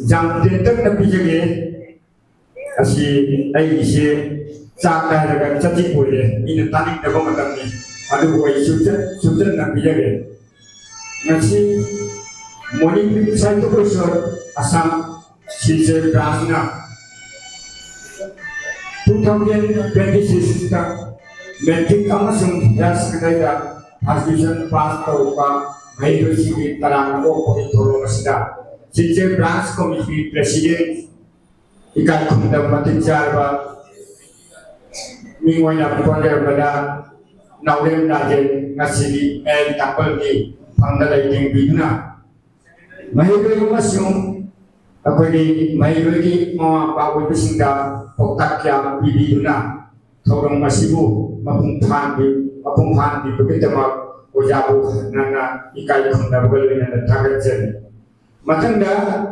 jam tentak na pijage asi ai ise chaka daga chachi pole ina tanik daga matamni adu wai sujan na pijage ngasi morning site ko sir asam sise brahna 2026 ta metric amasung jas kadaya admission pass tauba maidoi ki tarang ko thoro masida sise branch committee president ikan kumda matinjarba mingwana ponder bada naulem najen ngasili tapal ni pangdalai ting biduna mahiroi masung akoi mahiroi ki ma bawo bisinda poktakya biduna thorong masibu mapung phan di beketama ojabu nana ikai kumda bolena thagajen matanda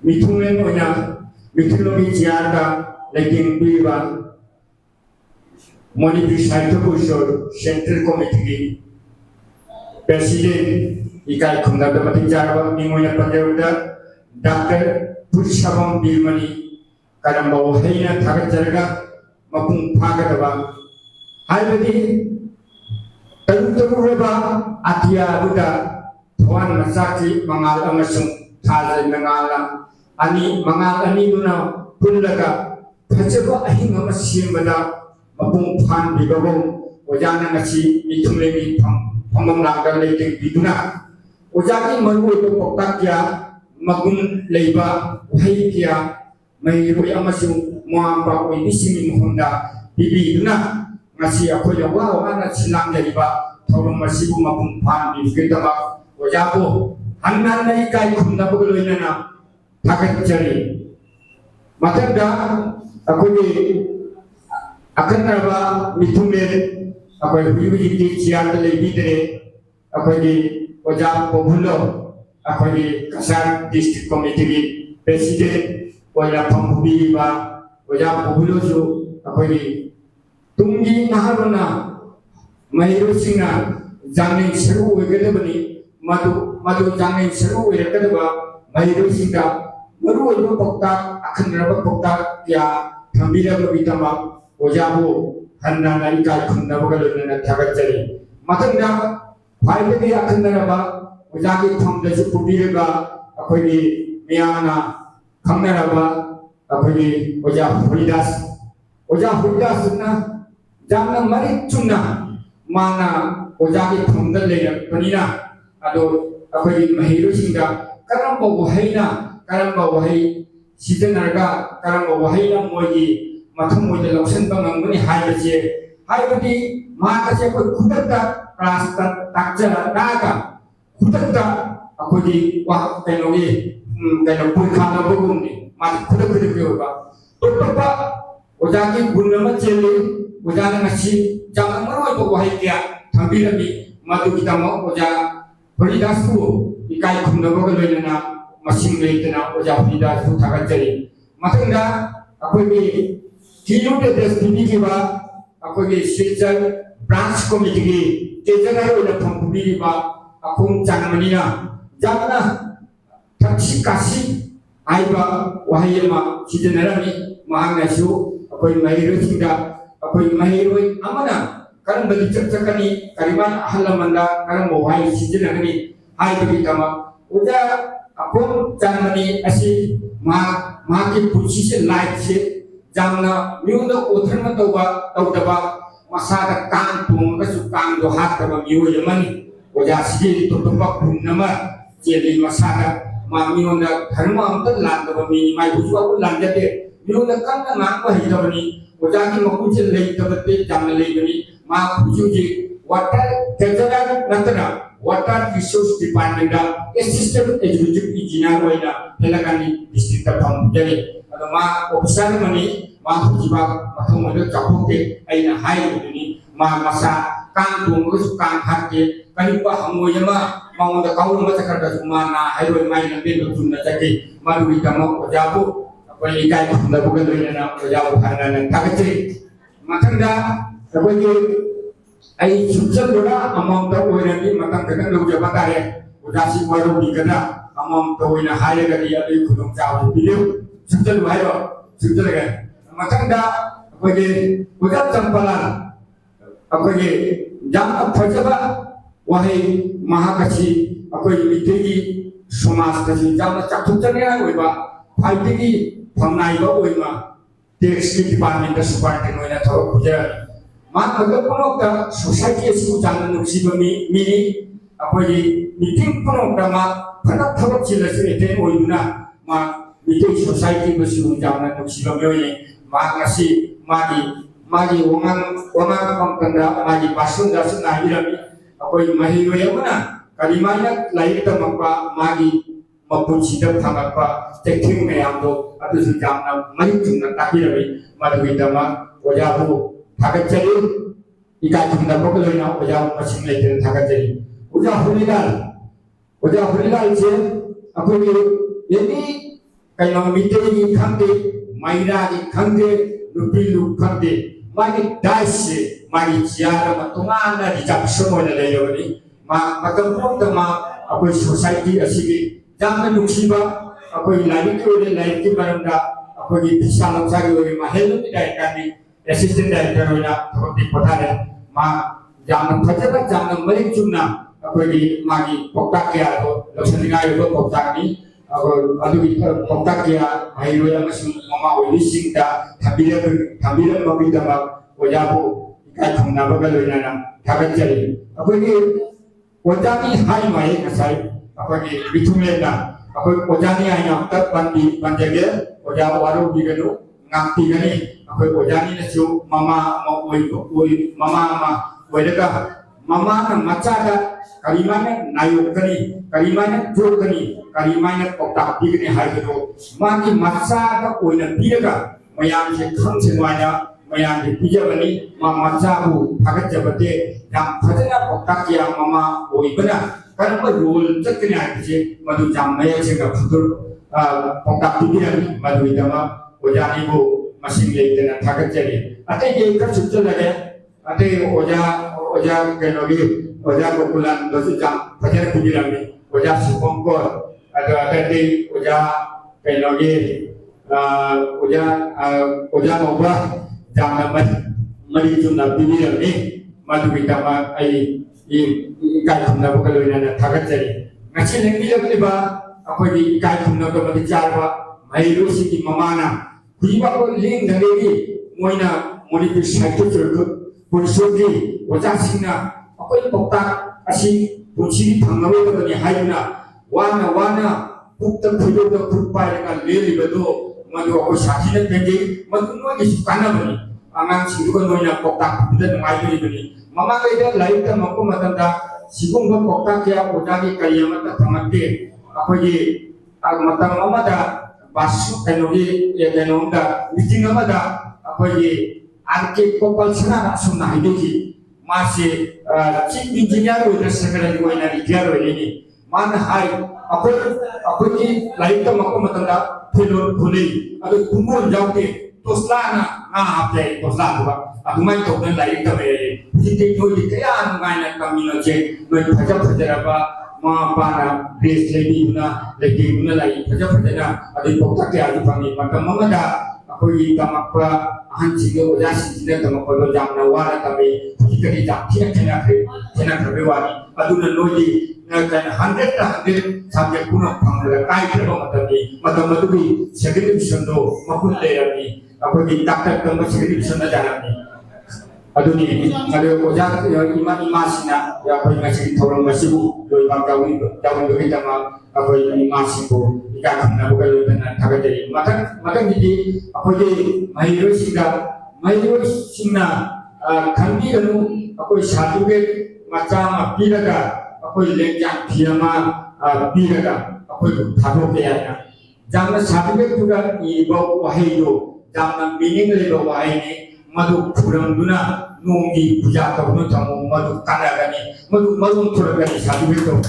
mithungen onya Mikrobi Jiarga, Legging Biva, Monipi Saitopusor, Central Committee, President Ikai Kunda Matijarva, Mimoya Padeuda, Dr. Pushabam Bilmani, Karambao Haina Tagajarga, Mapung Pagadava, Halvedi, Tarutureva, Atia Buddha, Tuan Masaki, Mangal Amasung, Taza Mangala, Ani mangal ani nuna punlaga phajaba ahing ama simbada mapung phan bibabong ojana ngasi mithumlemi phangam laga leiting biduna ojagi maru to poktakya magun leiba uhaikia mairoi amasu moamba oi nisimi mohonda bibiduna ngasi akoya wa ana silang leiba thorong masibu mapung phan bibgetama ojapo hannan nai kai khumna bogloinana Takat jari, matanda aku ni akan naba mithumel aku ni di siang terlebih dari aku ni wajah pembunuh aku ni kasar district committee presiden wajah pembunuh ba wajah pembunuh tu aku ni tunggi naharuna mahiru singa jangan seru wegede bani madu jangan seru wegede ba mahiru singa Baru itu pokta akan dapat pokta ya kambira berbitama ojabu hanna nai kai khunda bagal na thagat jari matanda faide dia akan dapat ojagi tham da su pubire ga akoi ni miyana khamna ba akoi ni oja huridas na jamna mari chunna mana ojagi tham da le panina ado akoi ni mahiru singa karam bo haina karamba wahai sidenarga karamba wahai na moji matham moji lausan banganguni haibase haibadi makase ko khudata rasta takjara daga khudata akodi wa kenogi keno pulkhana bogumni ma khudata ba totpa ojagi gunama chele ojana ngasi jangan maroi ko wahai kya thambirami madu kitamo oja baridasu ikai khumna bogaloina masing leitena oja pida su thagat jari matanga akoi ni tilu de destiny ki ba akoi ni silchar branch committee ki tejana ola thambiri ba akung chanmania jamna thakshi kasi aiba wahayama sidenarani mahanga su akoi mahiru singa akoi mahiru amana karam bali chakchakani kariman ahalamanda karam wahai sidenarani aiba kitama oja Akun janmani asi maki posisi light se jamna miundo utharma tawdaba masada kan tung kasu kan do hat taba miu yamani oja sigi tutupak punnama jeli masada ma miunda dharma amta landaba mi mai buju aku landate miunda kan na ko hidabani oja ki makujil lei tabate jamna lei bani ma buju ji water tejada nantana Water Resource Department Assistant Executive Engineer waina pelakani district tam jadi atau ma officer mani ma jiba mathong ada capoke aina hai ini ma masa kan tunggu kan hati kali pa hamoya ma mau da kau ma sakar da mana hai mai na be tunna jake ma du itamo ojabu apa ikai da bukan doina ojabu hanan tagace makanda sebagai ai subsan dora among da oirani matang kadang lu jabata ya udasi waru di kada toina hayaga di abi khudung chaw bilu sujal bayo sujal ga matangda akoge udat champalan akoge jam phajaba wahai mahakasi akoge mitegi समाज कसी जाम चाथुचने ओइबा फाइटिगी फमनाइबा ओइमा tax की department का सुपार्टेन ओइना thorough खुजा मा मतलब कोनोक्ता society एसु जान नुक्सिबा मिनि अकोइ meeting कोनोक्ता मा फना thorough चिलसे एते ओइना मा मीटिंग सोसाइटी बसु जान नुक्सिबा मियोइ मा ngasi magi wongan pangkanda magi pasun dasun nahirami अकोइ महिरोयमना kalimanya lahir tempat magi maupun sidap tangapa teking meyamdo atau sejamna mari tungna takirabi madu idama ojabu thagat jari ikai tungna pokoloina ojabu masing lain thagat jari oja hulilal je aku ini kayak miteri khande maira di khande lupilu khande magi daise magi ciara matungana di japso na layoni makampuang tama ako'y society asigi jangan nuksiba ako'y lagi ko lain ki maranda ako'y bisalang sagi ori mahelo ni dai kami assistant director na thodi patare ma jangan phajaba jangan mari chunna ako'y magi pokta kya ko lakshanigai ko pokta ni adu pokta kya mahiro yang masih mama ori singta thabira mabidama ojabu ikai thungna bagaloina na thagajari ako'y Ojani hai mai ngasai apa ni bitumena apa ojani hai nak tak bandi banjage oja waru diganu ngakti gani apa ojani na chu mama oi mama ma wedaka mama na macha kalimane nayuk kani kalimane jor kani kalimane pokta digani hai ganu magi macha ka oina biga mayam se kham se waya mayam di pijabani mama chabu thagat jabate yang fajana pokta kya mama oibana kan rule chakne aje madu jammaya chega futur pokta pigiran madu idama ojani bo machine leitena thagat jari ate ye ka chutcha lage ate oja kenogi oja gokulan dosu jam fajana pigiran ni oja supongkor ada oja kenogi oja ngobah jangan mari jumlah pigiran ni madu itama ai ikai thumna bokaloina na thagat jari ngachi lengi leba akoi ikai thumna ko mati charwa mairu siki mamana kuiba ko ling dhalegi moina moni pi saito churku punsudi ojasina akoi pokta asi punchi thangaro ko ni hayuna wana pukta phido ko pukpa ka leli bedo madu ko sathina pengi madu no gi sukana bani angang sidu ko noina pokta bidan ngai bani mama kaida lain ta mako matanda sibung ba pokta kya ojagi kayamata thamate akogi matang mama da basu kanogi ya kanonda meeting amada akogi arke kopal sana sunna hiduki masih chief engineer udah sekali goina diaro ini mana hai akogi lain ta mako matanda philon khuli ado kumul jauke toslana apte tosla ba agumai to dan lain ta be jite no dikaya ngai na kamino je noi phaja ba ma para base lagi guna lagi phaja na adi pokta ke adi pangi makam mamada akoi kamapa hanchi go jasi jine kamapa do jamna wala tabe hikari ja thina khre wani aduna noi kan 100 subject kuno pangla kai thero matam bi second division do makun le ami akoi takta kamba second division na jarami aduni ada ojak ima sina ya apa yang masih thorong masih doi bangkawi jaman do kita ma apa yang masih bo ika kana bukan dan thaga jadi maka jadi apa je mahiro singa khandi anu apa certificate macam piraga apa lenjang firma piraga apa thabo ke ya jangan certificate juga ibo wahyo jangan meaning le wahai ni madu kurang guna nungi puja kau tamu madu kanagani madu marun turagani satu itu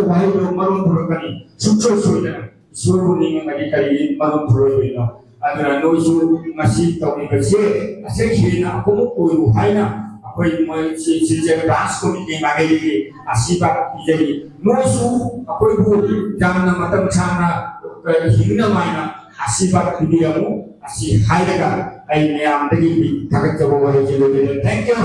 wahai itu marun turagani suruh ni ngadi kali marun turagani aduna noju masih tahu ni bersih asyik hina aku mau haina aku ꯑꯩꯈꯣꯏ ꯃꯣꯏ ꯁꯤꯁꯦ branch committee ꯃꯥꯏꯀꯩꯗꯒꯤ ꯑꯁꯤꯕ ꯄꯤꯖꯔꯤ ꯃꯣꯏꯁꯨ ꯑꯩꯈꯣꯏꯕꯨ ꯌꯥꯝꯅ ꯃꯇꯝ ꯁꯥꯡꯅ ꯍꯤꯡꯅꯕ ꯍꯥꯏꯅ ꯑꯁꯤꯕ ꯄꯤꯕꯤꯔꯝꯃꯨ ꯑꯁꯤ ꯍꯥꯏꯔꯒ ꯑꯩ ꯃꯌꯥꯝꯗꯒꯤ ꯊꯥꯒꯠꯆꯕ ꯋꯥꯍꯩꯁꯤ ꯂꯣꯏꯖꯔꯦ ꯊꯦꯡꯛ ꯌꯨ